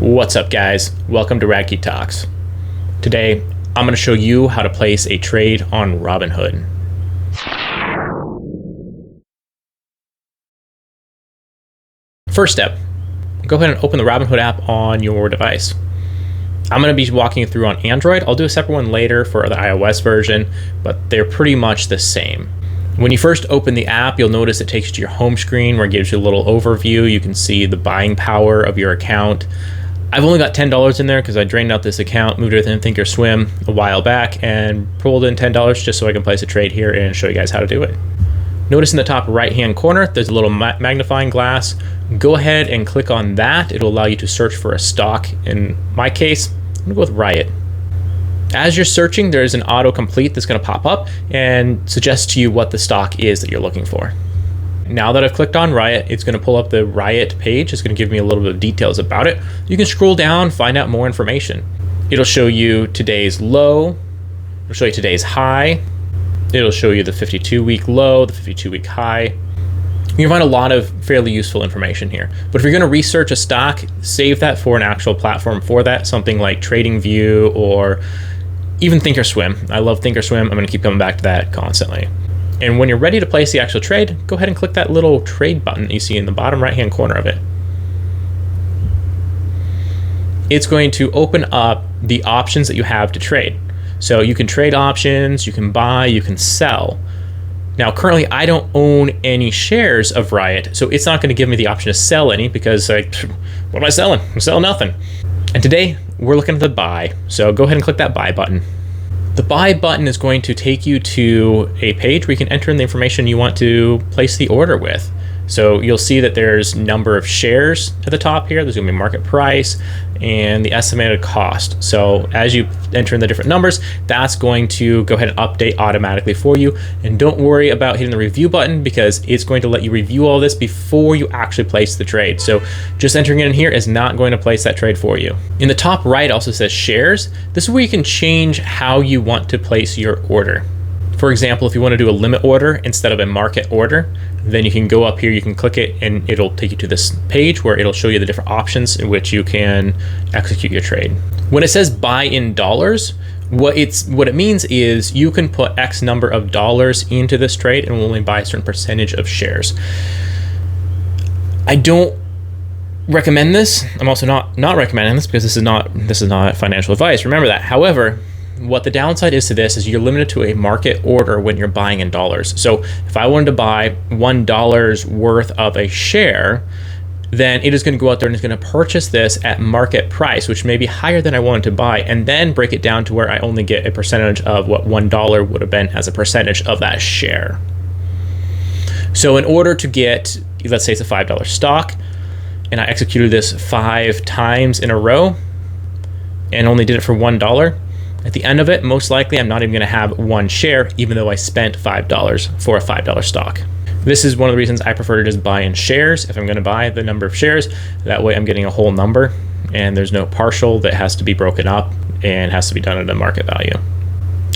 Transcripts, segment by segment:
What's up, guys? Welcome to Rad Talks. Today, I'm going to show you how to place a trade on Robinhood. First step, go ahead and open the Robinhood app on your device. I'm going to be walking you through on Android. I'll do a separate one later for the iOS version, but they're pretty much the same. When you first open the app, you'll notice it takes you to your home screen where it gives you a little overview. You can see the buying power of your account. I've only got $10 in there because I drained out this account, moved it within Thinkorswim a while back, and pulled in $10 just so I can place a trade here and show you guys how to do it. Notice in the top right-hand corner, there's a little magnifying glass. Go ahead and click on that. It'll allow you to search for a stock. In my case, I'm gonna go with Riot. As you're searching, there's an autocomplete that's gonna pop up and suggest to you what the stock is that you're looking for. Now that I've clicked on Riot, it's going to pull up the Riot page. It's going to give me a little bit of details about it. You can scroll down, find out more information. It'll show you today's low. It'll show you today's high. It'll show you the 52-week low, the 52-week high. You can find a lot of fairly useful information here. But if you're going to research a stock, save that for an actual platform for that, something like TradingView or even Thinkorswim. I love Thinkorswim. I'm going to keep coming back to that constantly. And when you're ready to place the actual trade, go ahead and click that little trade button that you see in the bottom right-hand corner of it. It's going to open up the options that you have to trade. So you can trade options, you can buy, you can sell. Now, currently, I don't own any shares of Riot, so it's not going to give me the option to sell any because what am I selling? I'm selling nothing. And today, we're looking at the buy. So go ahead and click that buy button. The buy button is going to take you to a page where you can enter in the information you want to place the order with. So you'll see that there's number of shares at the top here. There's going to be market price and the estimated cost. So as you enter in the different numbers, that's going to go ahead and update automatically for you. And don't worry about hitting the review button because it's going to let you review all this before you actually place the trade. So just entering it in here is not going to place that trade for you. In the top right also says shares. This is where you can change how you want to place your order. For example, if you want to do a limit order instead of a market order, then you can go up here, you can click it, and it'll take you to this page where it'll show you the different options in which you can execute your trade. When it says buy in dollars, what it means is you can put X number of dollars into this trade and will only buy a certain percentage of shares. I don't recommend this. I'm also not recommending this because this is not financial advice. Remember that. However, what the downside is to this is you're limited to a market order when you're buying in dollars. So if I wanted to buy $1 worth of a share, then it is going to go out there and it's going to purchase this at market price, which may be higher than I wanted to buy, and then break it down to where I only get a percentage of what $1 would have been as a percentage of that share. So in order to get, let's say it's a $5 stock, and I executed this 5 times in a row and only did it for $1, at the end of it, most likely I'm not even going to have one share, even though I spent $5 for a $5 stock. This is one of the reasons I prefer to just buy in shares. If I'm going to buy the number of shares, that way I'm getting a whole number and there's no partial that has to be broken up and has to be done at a market value. All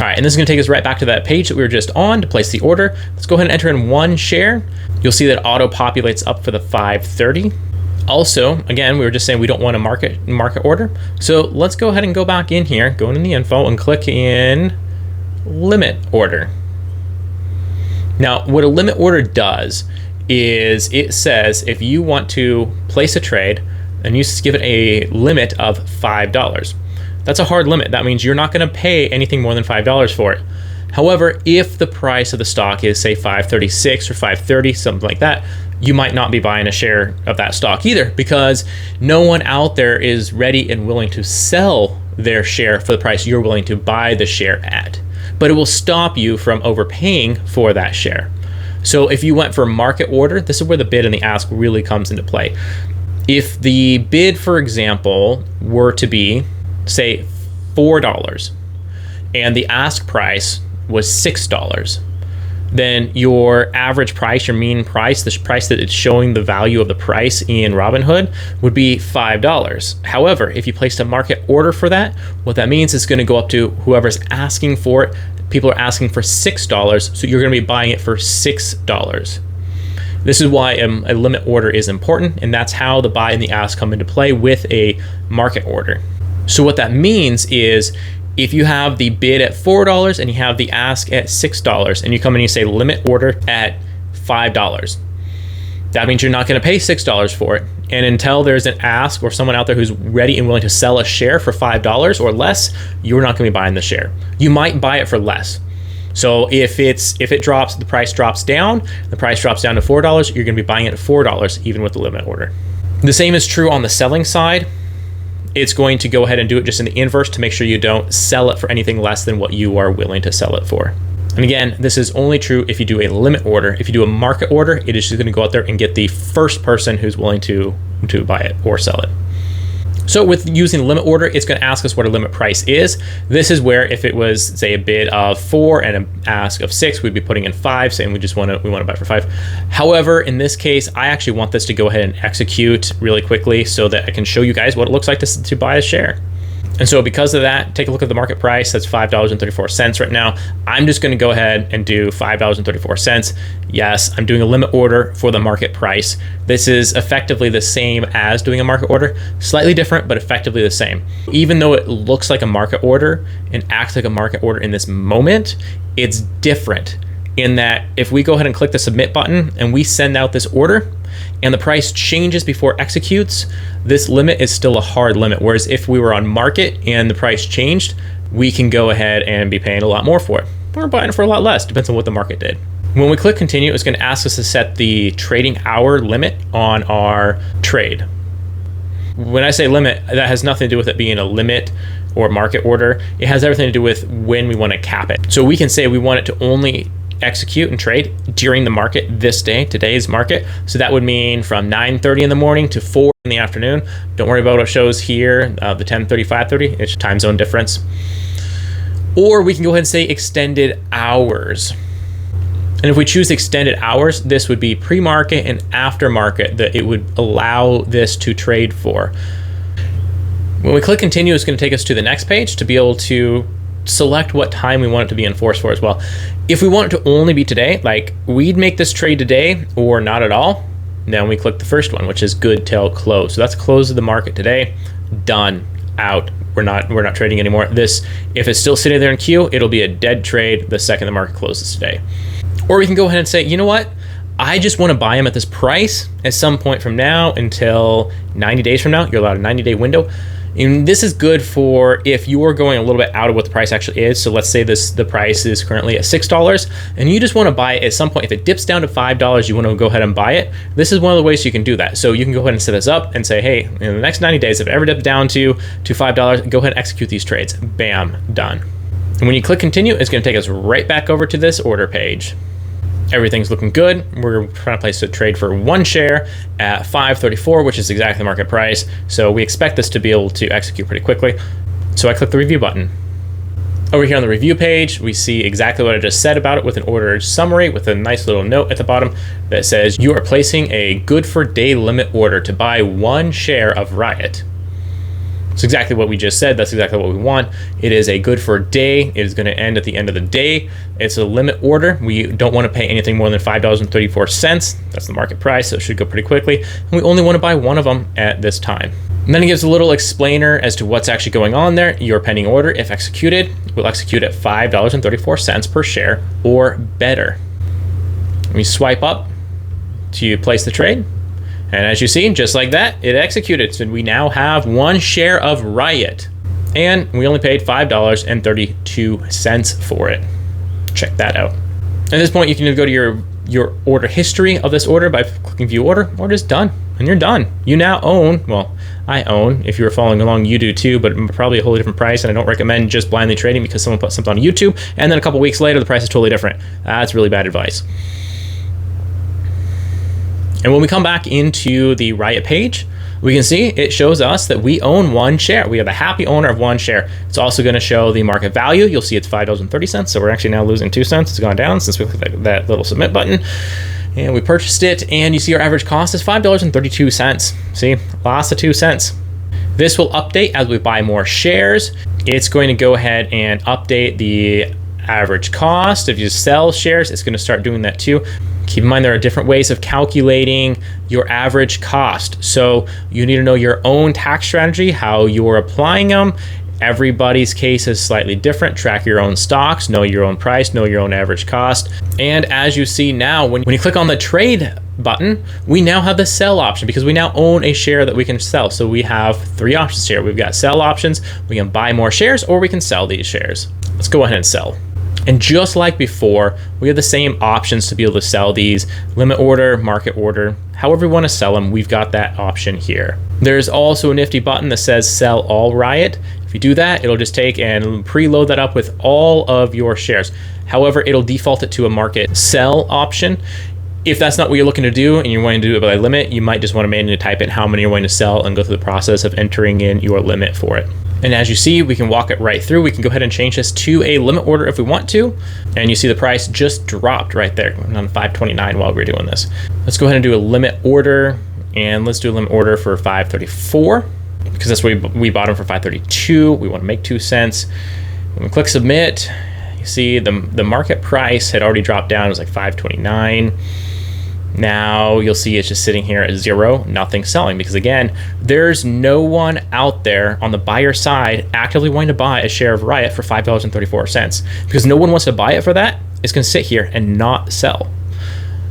right, and this is going to take us right back to that page that we were just on to place the order. Let's go ahead and enter in one share. You'll see that auto populates up for the 530. Also, again, we were just saying we don't want a market order. So let's go ahead and go back in here, go into the info and click in limit order. Now, what a limit order does is it says if you want to place a trade and you give it a limit of $5. That's a hard limit. That means you're not going to pay anything more than $5 for it. However, if the price of the stock is say 536 or 530, something like that, you might not be buying a share of that stock either because no one out there is ready and willing to sell their share for the price you're willing to buy the share at. But it will stop you from overpaying for that share. So if you went for market order, this is where the bid and the ask really comes into play. If the bid, for example, were to be, say, $4 and the ask price was $6, then your average price, your mean price, the price that it's showing the value of the price in Robinhood would be $5. However, if you placed a market order for that, what that means is going to go up to whoever's asking for it. People are asking for $6, so you're going to be buying it for $6. This is why a limit order is important, and that's how the buy and the ask come into play with a market order. So what that means is if you have the bid at $4 and you have the ask at $6 and you come in and you say limit order at $5, that means you're not going to pay $6 for it. And until there's an ask or someone out there who's ready and willing to sell a share for $5 or less, you're not going to be buying the share. You might buy it for less. So if it drops, the price drops down, the price drops down to $4, you're going to be buying it at $4 even with the limit order. The same is true on the selling side. It's going to go ahead and do it just in the inverse to make sure you don't sell it for anything less than what you are willing to sell it for. And again, this is only true if you do a limit order. If you do a market order, it is just going to go out there and get the first person who's willing to buy it or sell it. So with using limit order, it's going to ask us what a limit price is. This is where if it was, say, a bid of 4 and an ask of 6, we'd be putting in 5, saying we want to buy for 5. However, in this case, I actually want this to go ahead and execute really quickly so that I can show you guys what it looks like to buy a share. And so because of that, take a look at the market price. That's $5.34 right now. I'm just going to go ahead and do $5.34. Yes, I'm doing a limit order for the market price. This is effectively the same as doing a market order. Slightly different, but effectively the same. Even though it looks like a market order and acts like a market order in this moment, it's different in that if we go ahead and click the submit button and we send out this order, and the price changes before it executes, this limit is still a hard limit. Whereas if we were on market and the price changed, we can go ahead and be paying a lot more for it. We're buying it for a lot less, depends on what the market did. When we click continue, it's going to ask us to set the trading hour limit on our trade. When I say limit, that has nothing to do with it being a limit or market order. It has everything to do with when we want to cap it. So we can say we want it to only execute and trade during the market this day, today's market. So that would mean from 9:30 in the morning to 4 in the afternoon. Don't worry about what it shows here, the 10:30, 5:30, it's time zone difference. Or we can go ahead and say extended hours. And if we choose extended hours, this would be pre-market and after-market that it would allow this to trade for. When we click continue, it's going to take us to the next page to be able to select what time we want it to be enforced for as well. If we want it to only be today, like we'd make this trade today or not at all, then we click the first one, which is good till close. So that's close of the market today. Done. Out. We're not trading anymore. This, if it's still sitting there in queue, it'll be a dead trade the second the market closes today. Or we can go ahead and say, you know what? I just want to buy them at this price at some point from now until 90 days from now. You're allowed a 90-day window. And this is good for if you are going a little bit out of what the price actually is. So let's say the price is currently at $6 and you just want to buy it at some point. If it dips down to $5, you want to go ahead and buy it. This is one of the ways you can do that. So you can go ahead and set this up and say, hey, in the next 90 days, if it ever dips down to $5, go ahead and execute these trades. Bam, done. And when you click continue, it's going to take us right back over to this order page. Everything's looking good. We're trying to place a trade for 1 share at $5.34, which is exactly the market price. So we expect this to be able to execute pretty quickly. So I click the review button. Over here on the review page, we see exactly what I just said about it with an order summary with a nice little note at the bottom that says you are placing a good for day limit order to buy 1 share of Riot. It's exactly what we just said. That's exactly what we want. It is a good for a day. It is going to end at the end of the day. It's a limit order. We don't want to pay anything more than $5.34. That's the market price, so it should go pretty quickly. And we only want to buy 1 of them at this time. And then it gives a little explainer as to what's actually going on there. Your pending order, if executed, will execute at $5.34 per share or better. We swipe up to place the trade. And as you see, just like that, it executed. So we now have 1 share of Riot. And we only paid $5.32 for it. Check that out. At this point, you can go to your order history of this order by clicking view order. Order's done. And you're done. You now own, well, I own. If you were following along, you do too, but probably a wholly different price. And I don't recommend just blindly trading because someone put something on YouTube. And then a couple weeks later, the price is totally different. That's really bad advice. And when we come back into the Riot page, we can see it shows us that we own 1 share. We are the happy owner of 1 share. It's also going to show the market value. You'll see it's $5.30. So we're actually now losing 2 cents. It's gone down since we clicked that little submit button. And we purchased it. And you see our average cost is $5.32. See, lost of 2 cents. This will update as we buy more shares. It's going to go ahead and update the average cost. If you sell shares, it's going to start doing that too. Keep in mind there are different ways of calculating your average cost. So you need to know your own tax strategy, how you're applying them. Everybody's case is slightly different. Track your own stocks, know your own price, know your own average cost. And as you see now, when you click on the trade button, we now have the sell option because we now own a share that we can sell. So we have 3 options here. We've got sell options, we can buy more shares, or we can sell these shares. Let's go ahead and sell. And just like before, we have the same options to be able to sell these: limit order, market order. However you want to sell them, we've got that option here. There's also a nifty button that says sell all Riot. If you do that, it'll just take and preload that up with all of your shares. However, it'll default it to a market sell option. If that's not what you're looking to do and you're wanting to do it by limit, you might just want to manually type in how many you're wanting to sell and go through the process of entering in your limit for it. And as you see, we can walk it right through. We can go ahead and change this to a limit order if we want to. And you see the price just dropped right there on 529 while we're doing this. Let's go ahead and do a limit order, and let's do a limit order for 534 because that's what we bought them for 532. We want to make 2 cents. When we click submit, you see the market price had already dropped down. It was like 529. Now you'll see it's just sitting here at 0, nothing selling, because again, there's no one out there on the buyer side actively wanting to buy a share of Riot for $5.34, because no one wants to buy it for that. It's going to sit here and not sell.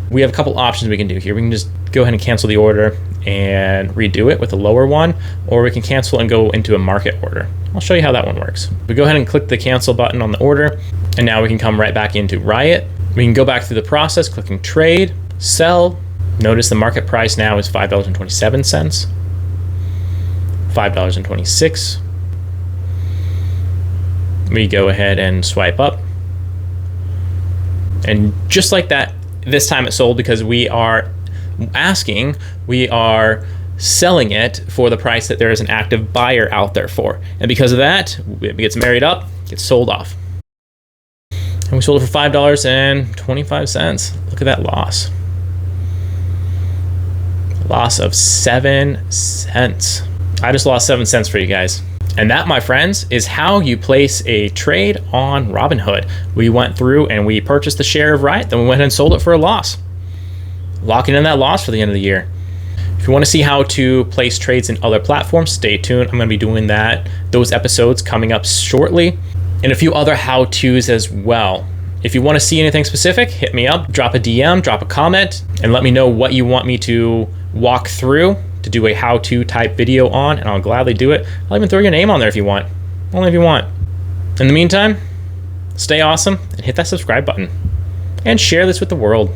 We have a couple options we can do here. We can just go ahead and cancel the order and redo it with a lower one, or we can cancel and go into a market order. I'll show you how that one works. We go ahead and click the cancel button on the order, and now we can come right back into Riot. We can go back through the process, clicking trade, sell. Notice the market price now is $5.27, $5.26. We go ahead and swipe up, and just like that, this time it sold because we are selling it for the price that there is an active buyer out there for. And because of that, it gets married up, gets sold off. And we sold it for $5.25. Look at that loss. Loss of 7 cents. I just lost 7 cents for you guys. And that, my friends, is how you place a trade on Robinhood. We went through and we purchased the share of Riot, then we went ahead and sold it for a loss, locking in that loss for the end of the year. If you want to see how to place trades in other platforms, stay tuned. I'm going to be doing those episodes coming up shortly, and a few other how-tos as well. If you want to see anything specific, hit me up, drop a DM, drop a comment, and let me know what you want me to walk through to do a how-to type video on, and I'll gladly do it. I'll even throw your name on there if you want, only if you want. In the meantime, stay awesome and hit that subscribe button and share this with the world.